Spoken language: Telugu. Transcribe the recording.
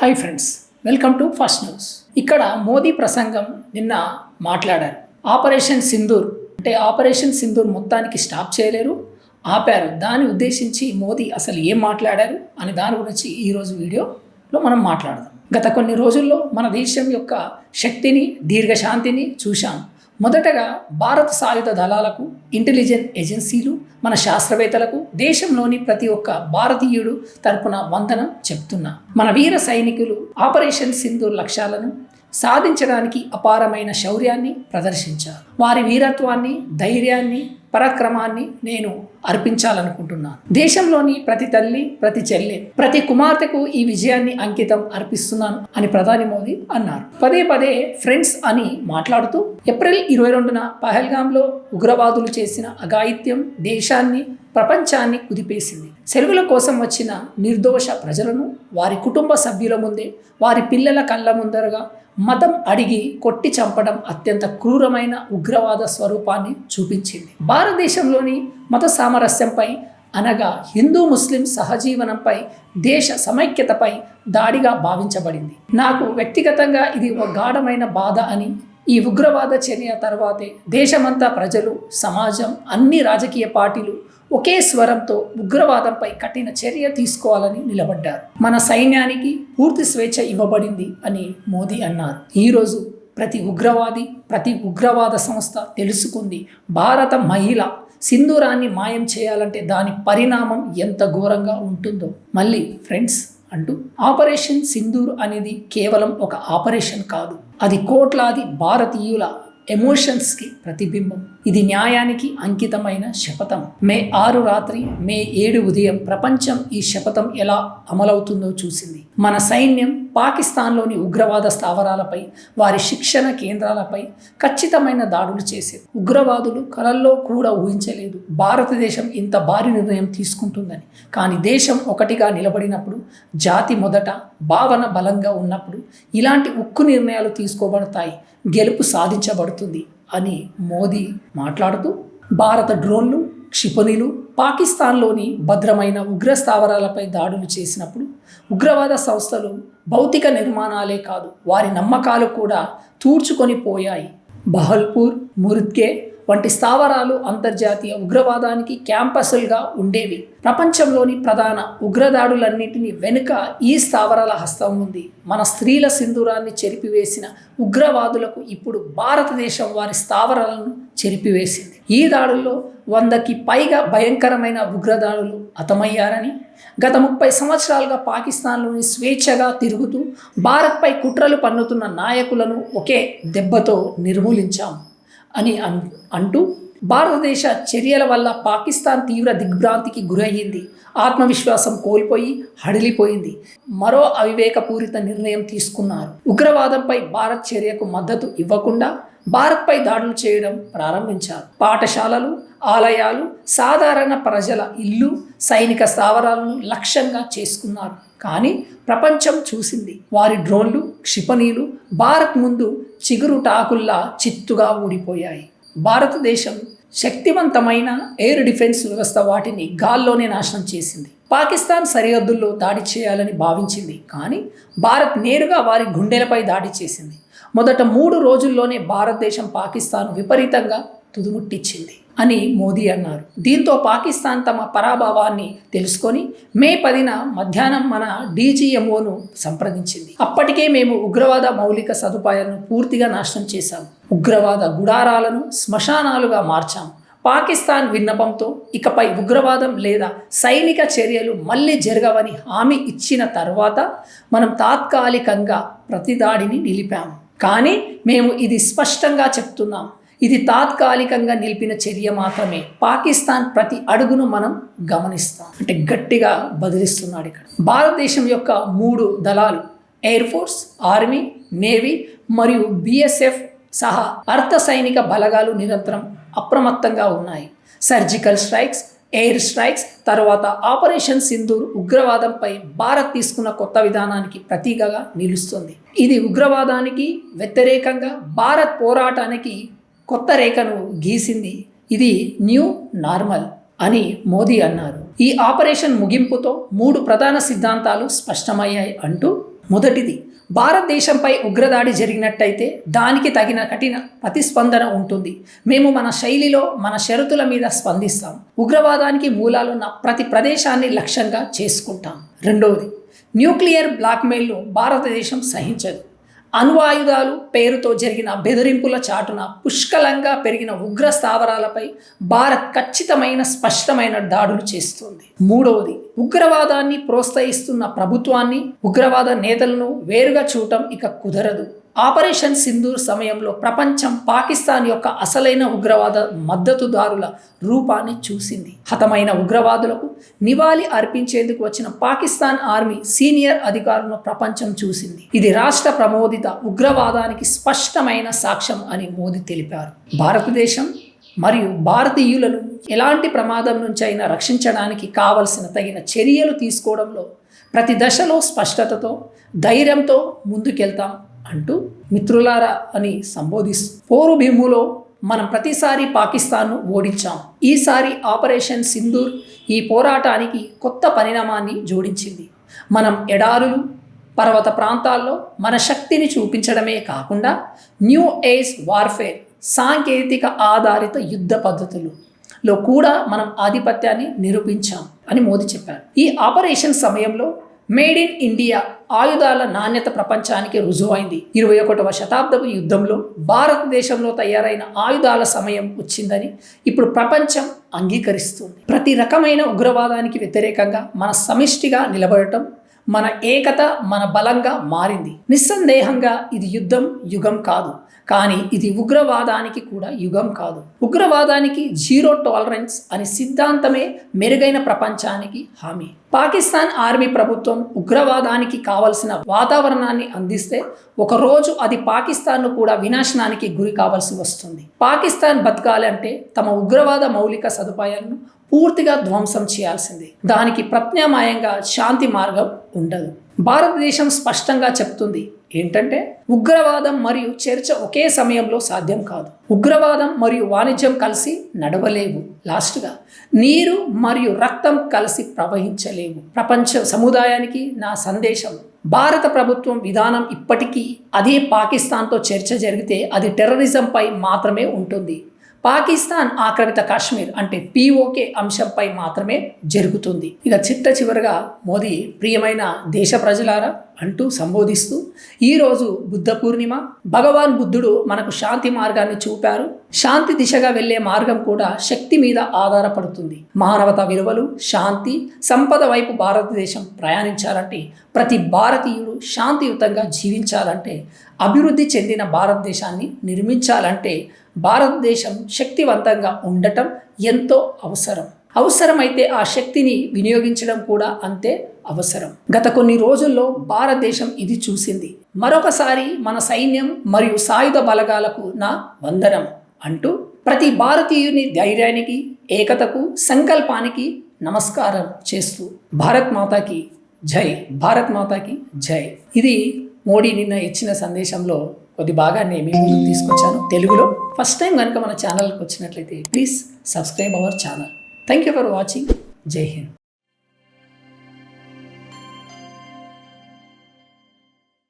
Hi friends, welcome to first news. ఇక్కడ మోదీ ప్రసంగం నిన్న మాట్లాడారు. ఆపరేషన్ సింధూర్ మొత్తానికి స్టాప్ చేయలేరు, ఆపారు. దాన్ని ఉద్దేశించి మోదీ అసలు ఏం మాట్లాడారు అని దాని గురించి ఈరోజు వీడియోలో మనం మాట్లాడదాం. గత కొన్ని రోజుల్లో మన దేశం యొక్క శక్తిని, దీర్ఘశాంతిని చూశాం. మొదటగా భారత సాయుధ దళాలకు, ఇంటెలిజెన్స్ ఏజెన్సీలు, మన శాస్త్రవేత్తలకు దేశంలోని ప్రతి ఒక్క భారతీయుడు తరపున వందనం చెప్తున్నా. మన వీర సైనికులు ఆపరేషన్ సింధూర్ లక్ష్యాలను సాధించడానికి అపారమైన శౌర్యాన్ని ప్రదర్శించారు. వారి వీరత్వాన్ని, ధైర్యాన్ని, పరాక్రమాన్ని నేను అర్పించాలనుకుంటున్నాను. దేశంలోని ప్రతి తల్లి, ప్రతి చెల్లె, ప్రతి కుమార్తెకు ఈ విజయాన్ని అంకితం అర్పిస్తున్నాను అని ప్రధాని మోదీ అన్నారు. పదే పదే ఫ్రెండ్స్ అని మాట్లాడుతూ ఏప్రిల్ 22న పహల్గాంలో ఉగ్రవాదులు చేసిన అఘాయిత్యం దేశాన్ని, ప్రపంచాన్ని కుదిపేసింది. సెలవుల కోసం వచ్చిన నిర్దోష ప్రజలను వారి కుటుంబ సభ్యుల ముందే, వారి పిల్లల కళ్ళ ముందరగా మతం అడిగి కొట్టి చంపడం అత్యంత క్రూరమైన ఉగ్రవాద స్వరూపాన్ని చూపించింది. భారతదేశంలోని మత సామరస్యంపై, అనగా హిందూ ముస్లిం సహజీవనంపై, దేశ సమైక్యతపై దాడిగా భావించబడింది. నాకు వ్యక్తిగతంగా ఇది ఒక గాఢమైన బాధ అని, ఈ ఉగ్రవాద చర్య తర్వాతే దేశమంతా ప్రజలు, సమాజం, అన్ని రాజకీయ పార్టీలు ఒకే స్వరంతో ఉగ్రవాదంపై కఠిన చర్య తీసుకోవాలని నిలబడ్డారు. మన సైన్యానికి పూర్తి స్వేచ్ఛ ఇవ్వబడింది అని మోదీ అన్నారు. ఈరోజు ప్రతి ఉగ్రవాది, ప్రతి ఉగ్రవాద సంస్థ తెలుసుకుంది, భారత మహిళ సింధూరాన్ని మాయం చేయాలంటే దాని పరిణామం ఎంత ఘోరంగా ఉంటుందో. మళ్ళీ ఫ్రెండ్స్ అంటూ ఆపరేషన్ సింధూర్ అనేది కేవలం ఒక ఆపరేషన్ కాదు, అది కోట్లాది భారతీయుల ఎమోషన్స్కి ప్రతిబింబం. ఇది న్యాయానికి అంకితమైన శపథం. మే 6 రాత్రి, మే 7 ఉదయం ప్రపంచం ఈ శపథం ఎలా అమలవుతుందో చూసింది. మన సైన్యం పాకిస్తాన్లోని ఉగ్రవాద స్థావరాలపై, వారి శిక్షణ కేంద్రాలపై ఖచ్చితమైన దాడులు చేసేది. ఉగ్రవాదులు కలల్లో కూడా ఊహించలేదు భారతదేశం ఇంత భారీ నిర్ణయం తీసుకుంటుందని. కానీ దేశం ఒకటిగా నిలబడినప్పుడు, జాతి మొదట, భావన బలంగా ఉన్నప్పుడు ఇలాంటి ఉక్కు నిర్ణయాలు తీసుకోబడతాయి, గెలుపు సాధించబడుతుంది అని మోదీ మాట్లాడుతూ, భారత డ్రోన్లు, క్షిపణులు పాకిస్తాన్లోని భద్రమైన ఉగ్ర స్థావరాలపై దాడులు చేసినప్పుడు ఉగ్రవాద సంస్థలు భౌతిక నిర్మాణాలే కాదు, వారి నమ్మకాలు కూడా తూర్చుకొని పోయాయి. బహల్పూర్, ముర్గే వంటి స్థావరాలు అంతర్జాతీయ ఉగ్రవాదానికి క్యాంపస్లుగా ఉండేవి. ప్రపంచంలోని ప్రధాన ఉగ్రదాడులన్నింటినీ వెనుక ఈ స్థావరాల హస్తం ఉంది. మన స్త్రీల సింధూరాన్ని చెరిపివేసిన ఉగ్రవాదులకు ఇప్పుడు భారతదేశం వారి స్థావరాలను చెరిపివేసింది. ఈ దాడుల్లో 100కి పైగా భయంకరమైన ఉగ్రదాడులు హతమయ్యారని, గత 30 సంవత్సరాలుగా పాకిస్తాన్లోని స్వేచ్ఛగా తిరుగుతూ భారత్పై కుట్రలు పన్నుతున్న నాయకులను ఒకే దెబ్బతో నిర్మూలించాం అని అంటూ, భారతదేశ చర్యల వల్ల పాకిస్తాన్ తీవ్ర దిగ్భ్రాంతికి గురయ్యింది, ఆత్మవిశ్వాసం కోల్పోయి హడిలిపోయింది, మరో అవివేకపూరిత నిర్ణయం తీసుకున్నారు. ఉగ్రవాదంపై భారత్ చర్యకు మద్దతు ఇవ్వకుండా భారత్పై దాడులు చేయడం ప్రారంభించారు. పాఠశాలలు, ఆలయాలు, సాధారణ ప్రజల ఇల్లు, సైనిక స్థావరాలను లక్ష్యంగా చేసుకున్నారు. కానీ ప్రపంచం చూసింది, వారి డ్రోన్లు, క్షిపణులు భారత్ ముందు చిగురుటాకుల్లా చిత్తుగా ఊడిపోయాయి. భారతదేశం శక్తివంతమైన ఎయిర్ డిఫెన్స్ వ్యవస్థ వాటిని గాల్లోనే నాశనం చేసింది. పాకిస్తాన్ సరిహద్దుల్లో దాడి చేయాలని భావించింది, కానీ భారత్ నేరుగా వారి గుండెలపై దాడి చేసింది. మొదట 3 రోజుల్లోనే భారతదేశం పాకిస్తాన్ విపరీతంగా తుదుముట్టించింది అని మోదీ అన్నారు. దీంతో పాకిస్తాన్ తమ పరాభవాన్ని తెలుసుకొని మే 10న మధ్యాహ్నం మన DGMOను సంప్రదించింది. అప్పటికే మేము ఉగ్రవాద మౌలిక సదుపాయాలను పూర్తిగా నాశనం చేశాము, ఉగ్రవాద గుడారాలను శ్మశానాలుగా మార్చాం. పాకిస్తాన్ విన్నపంతో ఇకపై ఉగ్రవాదం లేదా సైనిక చర్యలు మళ్ళీ జరగవని హామీ ఇచ్చిన తర్వాత మనం తాత్కాలికంగా ప్రతిదాడిని నిలిపాము. కానీ మేము ఇది స్పష్టంగా చెప్తున్నాం, ఇది తాత్కాలికంగా నిలిపిన చర్య మాత్రమే. పాకిస్తాన్ ప్రతి అడుగును మనం గమనిస్తాం అంటే గట్టిగా బదిలిస్తున్నాడు. ఇక్కడ భారతదేశం యొక్క 3 దళాలు, ఎయిర్ ఫోర్స్, ఆర్మీ, నేవీ మరియు BSF సహా అర్ధ సైనిక బలగాలు నిరంతరం అప్రమత్తంగా ఉన్నాయి. సర్జికల్ స్ట్రైక్స్, ఎయిర్ స్ట్రైక్స్ తర్వాత ఆపరేషన్ సింధూర్ ఉగ్రవాదంపై భారత్ తీసుకున్న కొత్త విధానానికి ప్రతీకగా నిలుస్తుంది. ఇది ఉగ్రవాదానికి వ్యతిరేకంగా భారత్ పోరాటానికి కొత్త రేఖను గీసింది. ఇది న్యూ నార్మల్ అని మోదీ అన్నారు. ఈ ఆపరేషన్ ముగింపుతో 3 ప్రధాన సిద్ధాంతాలు స్పష్టమయ్యాయి అంటూ మొదటిది, భారతదేశంపై ఉగ్రదాడి జరిగినట్టయితే దానికి తగిన కఠిన ప్రతిస్పందన ఉంటుంది. మేము మన శైలిలో మన షరతుల మీద స్పందిస్తాం. ఉగ్రవాదానికి మూలాలున్న ప్రతి ప్రదేశాన్ని లక్ష్యంగా చేసుకుంటాం. రెండవది, న్యూక్లియర్ బ్లాక్మెయిల్ను భారతదేశం సహించదు. అణ్వాయుధాలు పేరుతో జరిగిన బెదిరింపుల చాటున పుష్కలంగా పెరిగిన ఉగ్ర స్థావరాలపై భారత్ ఖచ్చితమైన స్పష్టమైన దాడులు చేస్తుంది. మూడవది, ఉగ్రవాదాన్ని ప్రోత్సహిస్తున్న ప్రభుత్వాన్ని, ఉగ్రవాద నేతలను వేరుగా చూడటం ఇక కుదరదు. ఆపరేషన్ సింధూర్ సమయంలో ప్రపంచం పాకిస్తాన్ యొక్క అసలైన ఉగ్రవాద మద్దతుదారుల రూపాన్ని చూసింది. హతమైన ఉగ్రవాదులకు నివాళి అర్పించేందుకు వచ్చిన పాకిస్తాన్ ఆర్మీ సీనియర్ అధికారులను ప్రపంచం చూసింది. ఇది రాష్ట్ర ప్రమోదిత ఉగ్రవాదానికి స్పష్టమైన సాక్ష్యం అని మోదీ తెలిపారు. భారతదేశం మరియు భారతీయులను ఎలాంటి ప్రమాదం నుంచైనా రక్షించడానికి కావలసిన తగిన చర్యలు తీసుకోవడంలో ప్రతి దశలో స్పష్టతతో, ధైర్యంతో ముందుకెళ్తాం అంటూ మిత్రులారా అని సంబోధిస్తూ, పోరు భీములో మనం ప్రతిసారి పాకిస్తాన్ను ఓడించాం. ఈసారి ఆపరేషన్ సింధూర్ ఈ పోరాటానికి కొత్త పరిణామాన్ని జోడించింది. మనం ఎడారులు, పర్వత ప్రాంతాల్లో మన శక్తిని చూపించడమే కాకుండా న్యూ ఏజ్ వార్ఫేర్, సాంకేతిక ఆధారిత యుద్ధ పద్ధతులలో కూడా మనం ఆధిపత్యాన్ని నిరూపించాం అని మోదీ చెప్పారు. ఈ ఆపరేషన్ సమయంలో మేడ్ ఇన్ ఇండియా ఆయుధాల నాణ్యత ప్రపంచానికి రుజువైంది. 21వ శతాబ్దపు యుద్ధంలో భారతదేశంలో తయారైన ఆయుధాల సమయం వచ్చిందని ఇప్పుడు ప్రపంచం అంగీకరిస్తుంది. ప్రతి రకమైన ఉగ్రవాదానికి వ్యతిరేకంగా మన సమిష్టిగా నిలబడటం, మన ఏకత మన బలంగా మారింది. నిస్సందేహంగా ఇది యుగం కాదు, కానీ ఇది ఉగ్రవాదానికి కూడా యుగం కాదు. ఉగ్రవాదానికి జీరో టాలరెన్స్ అనే సిద్ధాంతమే మెరుగైన ప్రపంచానికి హామీ. పాకిస్తాన్ ఆర్మీ ప్రభుత్వం ఉగ్రవాదానికి కావలసిన వాతావరణాన్ని అందిస్తే ఒకరోజు అది పాకిస్తాన్ను కూడా వినాశనానికి గురి కావాల్సి వస్తుంది. పాకిస్తాన్ బతకాలంటే తమ ఉగ్రవాద మౌలిక సదుపాయాలను పూర్తిగా ధ్వంసం చేయాల్సిందే. దానికి ప్రత్యామ్నాయంగా శాంతి మార్గం ఉండదు. భారతదేశం స్పష్టంగా చెప్తుంది ఏంటంటే, ఉగ్రవాదం మరియు చర్చ ఒకే సమయంలో సాధ్యం కాదు. ఉగ్రవాదం మరియు వాణిజ్యం కలిసి నడవలేవు. లాస్ట్గా, నీరు మరియు రక్తం కలిసి ప్రవహించలేవు. ప్రపంచ సముదాయానికి నా సందేశం, భారత ప్రభుత్వం విధానం ఇప్పటికీ అదే పాకిస్తాన్తో చర్చ జరిగితే అది టెర్రరిజంపై మాత్రమే ఉంటుంది. పాకిస్తాన్ ఆక్రమిత కాశ్మీర్ అంటే POK అంశంపై మాత్రమే జరుగుతుంది. ఇక చివరగా మోదీ, ప్రియమైన దేశ ప్రజలారా అంటూ సంబోధిస్తూ, ఈరోజు బుద్ధ పూర్ణిమ. భగవాన్ బుద్ధుడు మనకు శాంతి మార్గాన్ని చూపారు. శాంతి దిశగా వెళ్లే మార్గం కూడా శక్తి మీద ఆధారపడుతుంది. మానవతా విలువలు, శాంతి, సంపద వైపు భారతదేశం ప్రయాణించాలంటే, ప్రతి భారతీయుడు శాంతియుతంగా జీవించాలంటే, అభివృద్ధి చెందిన భారతదేశాన్ని నిర్మించాలంటే భారతదేశం శక్తివంతంగా ఉండటం ఎంతో అవసరమైతే ఆ శక్తిని వినియోగించడం కూడా అంతే అవసరం. గత కొన్ని రోజుల్లో భారతదేశం ఇది చూసింది. మరొకసారి మన సైన్యం మరియు సాయుధ బలగాలకు నా వందనం అంటూ ప్రతి భారతీయుని ధైర్యానికి, ఏకతకు, సంకల్పానికి నమస్కారం చేస్తూ భారత్ మాతాకి జై, భారత్ మాతాకి జై. ఇది మోడీ నిన్న ఇచ్చిన సందేశంలో కొద్ది భాగాన్ని మీ ముందుకు తీసుకొచ్చాను తెలుగులో. ఫస్ట్ టైం కనుక మన ఛానల్కి వచ్చినట్లయితే please subscribe our channel. Thank you for watching. జై హింద్.